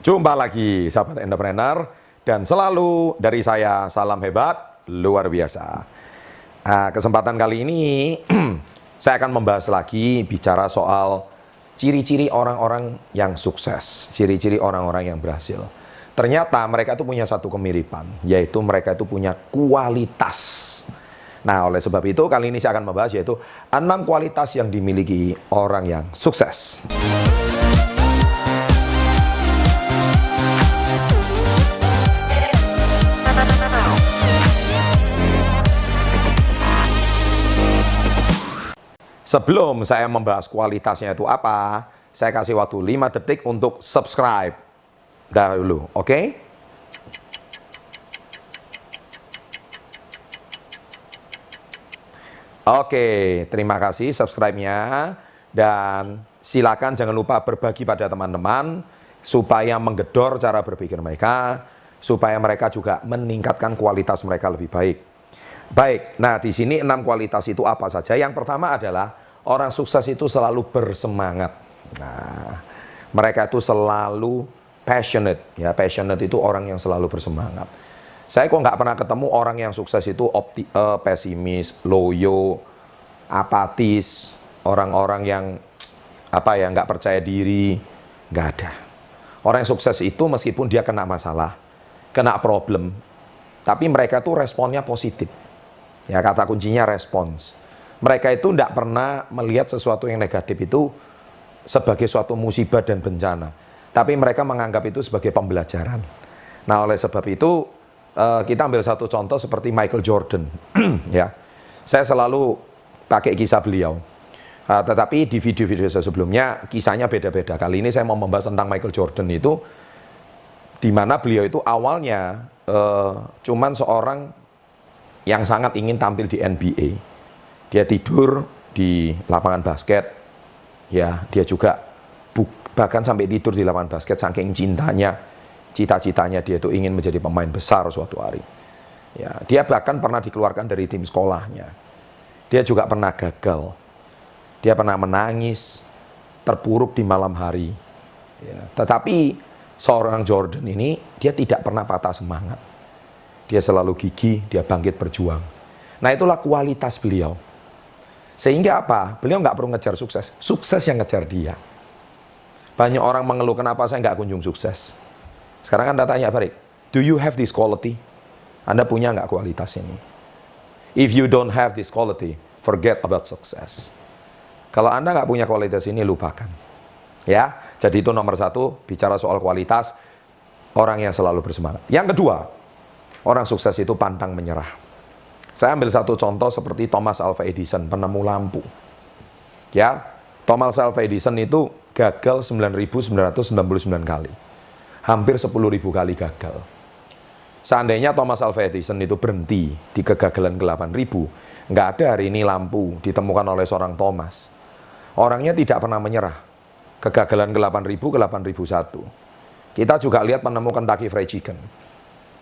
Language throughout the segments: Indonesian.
Jumpa lagi sahabat entrepreneur dan selalu dari saya salam hebat luar biasa. Nah, kesempatan kali ini saya akan membahas lagi bicara soal ciri-ciri orang-orang yang sukses, ciri-ciri orang-orang yang berhasil. Ternyata mereka itu punya satu kemiripan, yaitu mereka itu punya kualitas. Nah, oleh sebab itu kali ini saya akan membahas yaitu 6 kualitas yang dimiliki orang yang sukses. Sebelum saya membahas kualitasnya itu apa, saya kasih waktu 5 detik untuk subscribe dahulu, oke? Oke, terima kasih subscribe-nya. Dan silakan jangan lupa berbagi pada teman-teman supaya menggedor cara berpikir mereka, supaya mereka juga meningkatkan kualitas mereka lebih baik. Baik, nah di sini 6 kualitas itu apa saja? Yang pertama adalah orang sukses itu selalu bersemangat. Nah, mereka itu selalu passionate. Ya, passionate itu orang yang selalu bersemangat. Saya kok nggak pernah ketemu orang yang sukses itu pesimis, loyo, apatis, orang-orang yang nggak percaya diri, nggak ada. Orang yang sukses itu meskipun dia kena masalah, kena problem, tapi mereka tuh responnya positif. Ya, kata kuncinya respons. Mereka itu tidak pernah melihat sesuatu yang negatif itu sebagai suatu musibah dan bencana. Tapi mereka menganggap itu sebagai pembelajaran. Nah, oleh sebab itu, kita ambil satu contoh seperti Michael Jordan. Ya, saya selalu pakai kisah beliau. Tetapi di video-video sebelumnya, kisahnya beda-beda. Kali ini saya mau membahas tentang Michael Jordan itu, di mana beliau itu awalnya cuman seorang yang sangat ingin tampil di NBA. Dia tidur di lapangan basket, ya dia juga bahkan sampai tidur di lapangan basket saking cintanya, cita-citanya dia itu ingin menjadi pemain besar suatu hari. Ya, dia bahkan pernah dikeluarkan dari tim sekolahnya. Dia juga pernah gagal, dia pernah menangis, terpuruk di malam hari. Ya, tetapi seorang Jordan ini dia tidak pernah patah semangat. Dia selalu gigih, dia bangkit berjuang. Nah, itulah kualitas beliau. Sehingga apa? Beliau nggak perlu ngejar sukses. Sukses yang ngejar dia. Banyak orang mengeluh, kenapa saya nggak kunjung sukses? Sekarang Anda tanya balik, do you have this quality? Anda punya nggak kualitas ini? If you don't have this quality, forget about success. Kalau Anda nggak punya kualitas ini, lupakan. Ya, jadi itu nomor 1, bicara soal kualitas, orang yang selalu bersemangat. Yang kedua, orang sukses itu pantang menyerah. Saya ambil satu contoh seperti Thomas Alva Edison, penemu lampu. Ya, Thomas Alva Edison itu gagal 9.999 kali. Hampir 10.000 kali gagal. Seandainya Thomas Alva Edison itu berhenti di kegagalan ke-8.000, nggak ada hari ini lampu ditemukan oleh seorang Thomas. Orangnya tidak pernah menyerah. Kegagalan ke-8.000 ke 8.001. Kita juga lihat penemu Kentucky Fried Chicken.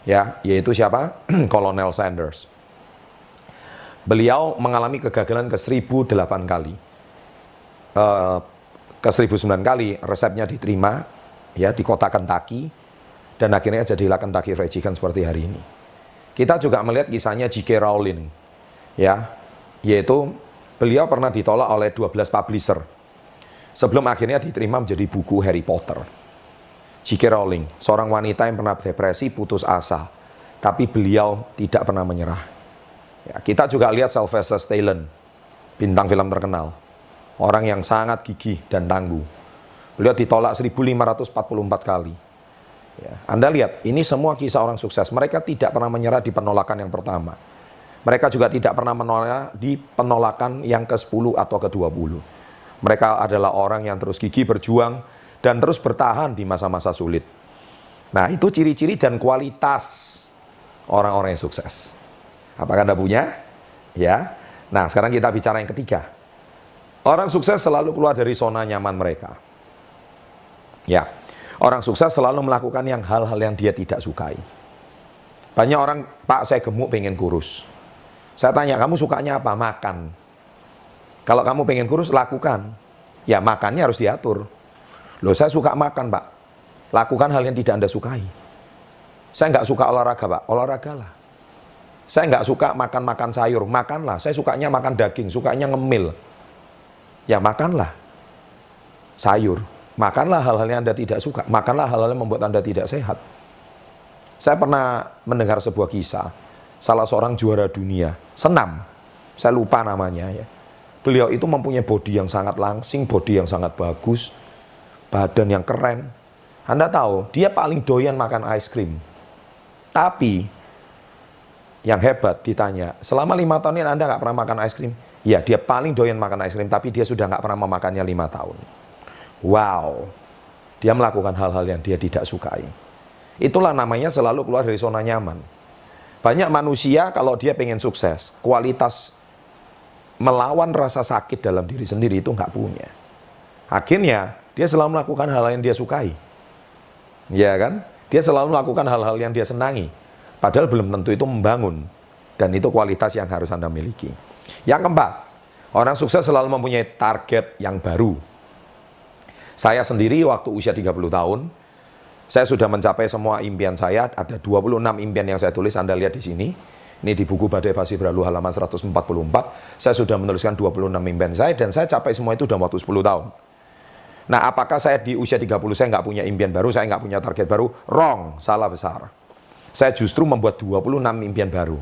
Ya, yaitu siapa? Kolonel Sanders. Beliau mengalami kegagalan ke 1008 kali. Ke 1009 kali resepnya diterima ya di kota Kentucky dan akhirnya jadilah Kentucky Fried Chicken seperti hari ini. Kita juga melihat kisahnya J.K. Rowling ya, yaitu beliau pernah ditolak oleh 12 publisher sebelum akhirnya diterima menjadi buku Harry Potter. J.K. Rowling, seorang wanita yang pernah depresi, putus asa, tapi beliau tidak pernah menyerah. Ya, kita juga lihat Sylvester Stallone, bintang film terkenal, orang yang sangat gigih dan tangguh. Beliau ditolak 1.544 kali. Ya, Anda lihat, ini semua kisah orang sukses. Mereka tidak pernah menyerah di penolakan yang pertama. Mereka juga tidak pernah menolak di penolakan yang ke-10 atau ke-20. Mereka adalah orang yang terus gigih berjuang dan terus bertahan di masa-masa sulit. Nah, itu ciri-ciri dan kualitas orang-orang yang sukses. Apakah Anda punya? Ya. Nah, sekarang kita bicara yang ketiga. Orang sukses selalu keluar dari zona nyaman mereka. Ya. Orang sukses selalu melakukan hal-hal yang dia tidak sukai. Banyak orang, Pak, saya gemuk pengen kurus. Saya tanya, kamu sukanya apa? Makan. Kalau kamu pengen kurus, lakukan. Ya, makannya harus diatur. Loh, saya suka makan, Pak. Lakukan hal yang tidak Anda sukai. Saya nggak suka olahraga, Pak. Olahragalah. Saya nggak suka makan-makan sayur. Makanlah. Saya sukanya makan daging, sukanya ngemil. Ya makanlah sayur. Makanlah hal-hal yang Anda tidak suka. Makanlah hal-hal yang membuat Anda tidak sehat. Saya pernah mendengar sebuah kisah. Salah seorang juara dunia, senam. Saya lupa namanya ya. Beliau itu mempunyai bodi yang sangat langsing, bodi yang sangat bagus, badan yang keren. Anda tahu, dia paling doyan makan es krim. Tapi, yang hebat ditanya, selama 5 tahun ini Anda nggak pernah makan es krim? Ya, dia paling doyan makan es krim, tapi dia sudah nggak pernah memakannya 5 tahun. Wow, dia melakukan hal-hal yang dia tidak sukai. Itulah namanya selalu keluar dari zona nyaman. Banyak manusia kalau dia pengen sukses, kualitas melawan rasa sakit dalam diri sendiri itu nggak punya. Akhirnya, dia selalu melakukan hal yang dia sukai. Ya kan? Dia selalu melakukan hal-hal yang dia senangi. Padahal belum tentu itu membangun. Dan itu kualitas yang harus Anda miliki. Yang keempat, orang sukses selalu mempunyai target yang baru. Saya sendiri waktu usia 30 tahun, saya sudah mencapai semua impian saya. Ada 26 impian yang saya tulis, Anda lihat di sini. Ini di buku Badai Pasti Berlalu halaman 144. Saya sudah menuliskan 26 impian saya, dan saya capai semua itu dalam waktu 10 tahun. Nah, apakah saya di usia 30 saya nggak punya impian baru, saya nggak punya target baru? Wrong, salah besar. Saya justru membuat 26 impian baru.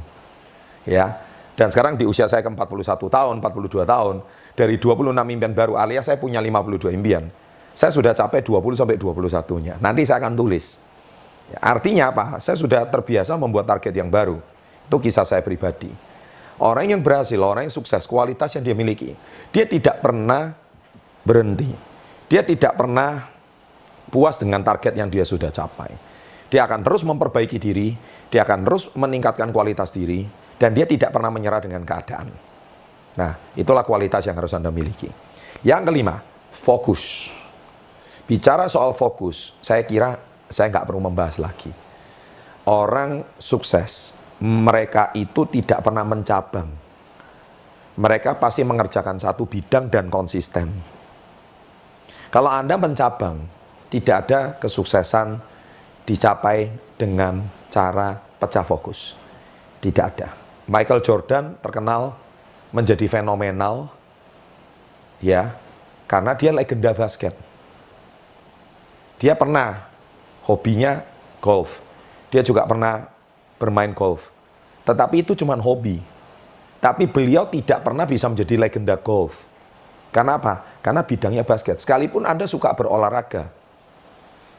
Ya. Dan sekarang di usia saya ke 41 tahun, 42 tahun, dari 26 impian baru alias saya punya 52 impian. Saya sudah capai 20 sampai 21-nya. Nanti saya akan tulis. Ya, artinya apa? Saya sudah terbiasa membuat target yang baru. Itu kisah saya pribadi. Orang yang berhasil, orang yang sukses, kualitas yang dia miliki, dia tidak pernah berhenti. Dia tidak pernah puas dengan target yang dia sudah capai. Dia akan terus memperbaiki diri, dia akan terus meningkatkan kualitas diri, dan dia tidak pernah menyerah dengan keadaan. Nah, itulah kualitas yang harus Anda miliki. Yang kelima, fokus. Bicara soal fokus, saya kira saya nggak perlu membahas lagi. Orang sukses, mereka itu tidak pernah mencabang. Mereka pasti mengerjakan satu bidang dan konsisten. Kalau Anda mencabang, tidak ada kesuksesan dicapai dengan cara pecah fokus. Tidak ada. Michael Jordan terkenal menjadi fenomenal, ya, karena dia legenda basket. Dia pernah hobinya golf. Dia juga pernah bermain golf. Tetapi itu cuma hobi. Tapi beliau tidak pernah bisa menjadi legenda golf. Karena apa? Karena bidangnya basket. Sekalipun Anda suka berolahraga.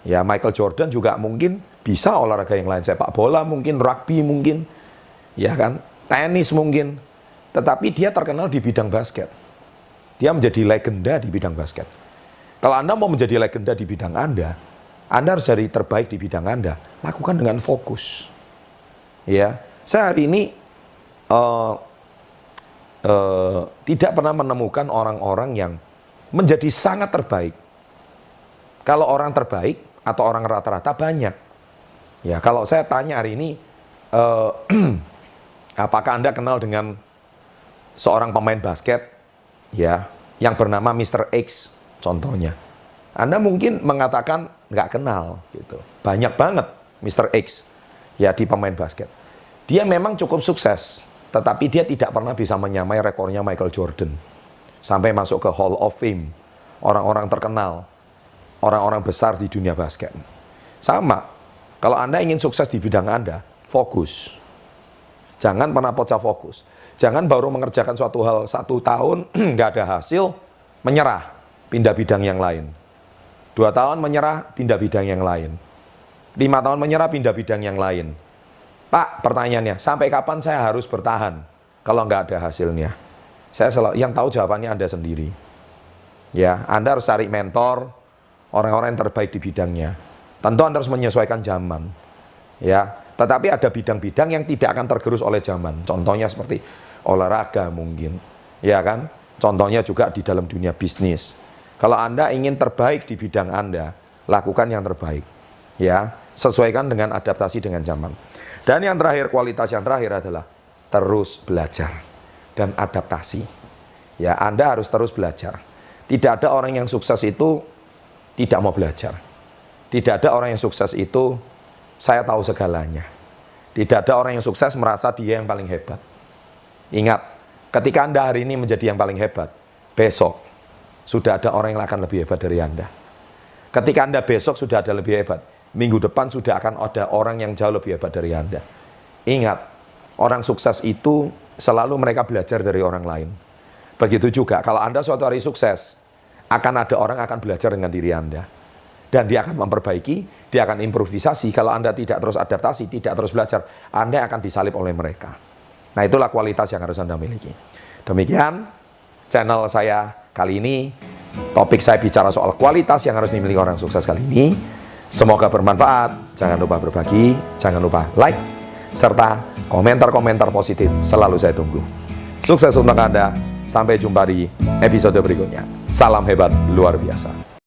Ya, Michael Jordan juga mungkin bisa olahraga yang lain. Sepak bola mungkin, rugby mungkin. Ya kan? Tenis mungkin. Tetapi dia terkenal di bidang basket. Dia menjadi legenda di bidang basket. Kalau Anda mau menjadi legenda di bidang Anda harus jadi terbaik di bidang Anda. Lakukan dengan fokus. Ya, saya hari ini tidak pernah menemukan orang-orang yang menjadi sangat terbaik. Kalau orang terbaik atau orang rata-rata banyak. Ya, kalau saya tanya hari ini, apakah Anda kenal dengan seorang pemain basket, ya, yang bernama Mr. X, contohnya? Anda mungkin mengatakan nggak kenal, gitu. Banyak banget Mr. X, ya, di pemain basket. Dia memang cukup sukses, tetapi dia tidak pernah bisa menyamai rekornya Michael Jordan. Sampai masuk ke Hall of Fame, orang-orang terkenal, orang-orang besar di dunia basket. Sama, kalau Anda ingin sukses di bidang Anda, fokus. Jangan pernah pecah fokus. Jangan baru mengerjakan suatu hal 1 tahun, nggak ada hasil, menyerah, pindah bidang yang lain. 2 tahun menyerah, pindah bidang yang lain. 5 tahun menyerah, pindah bidang yang lain. Pak, pertanyaannya, sampai kapan saya harus bertahan kalau nggak ada hasilnya? Saya selalu, yang tahu jawabannya Anda sendiri. Ya, Anda harus cari mentor, orang-orang yang terbaik di bidangnya. Tentu Anda harus menyesuaikan zaman. Ya, tetapi ada bidang-bidang yang tidak akan tergerus oleh zaman. Contohnya seperti olahraga mungkin. Ya kan? Contohnya juga di dalam dunia bisnis. Kalau Anda ingin terbaik di bidang Anda, lakukan yang terbaik. Ya, sesuaikan dengan adaptasi dengan zaman. Dan yang terakhir, kualitas yang terakhir adalah terus belajar dan adaptasi. Ya, Anda harus terus belajar. Tidak ada orang yang sukses itu tidak mau belajar. Tidak ada orang yang sukses itu, saya tahu segalanya. Tidak ada orang yang sukses merasa dia yang paling hebat. Ingat, ketika Anda hari ini menjadi yang paling hebat, besok sudah ada orang yang akan lebih hebat dari Anda. Ketika Anda besok sudah ada lebih hebat, minggu depan sudah akan ada orang yang jauh lebih hebat dari Anda. Ingat, orang sukses itu selalu mereka belajar dari orang lain. Begitu juga, kalau Anda suatu hari sukses, akan ada orang akan belajar dengan diri Anda. Dan dia akan memperbaiki, dia akan improvisasi. Kalau Anda tidak terus adaptasi, tidak terus belajar, Anda akan disalib oleh mereka. Nah, itulah kualitas yang harus Anda miliki. Demikian channel saya kali ini. Topik saya bicara soal kualitas yang harus dimiliki orang sukses kali ini. Semoga bermanfaat. Jangan lupa berbagi, jangan lupa like, serta komentar-komentar positif selalu saya tunggu. Sukses untuk Anda. Sampai jumpa di episode berikutnya. Salam hebat luar biasa.